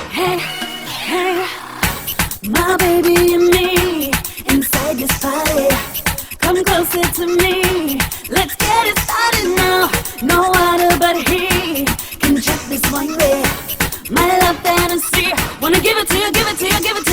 Hey, hey, my baby and me inside this party. Come closer to me. Let's get it started now. No other but he can check this one way. My love fantasy. Wanna give it to you, give it to you, give it to you.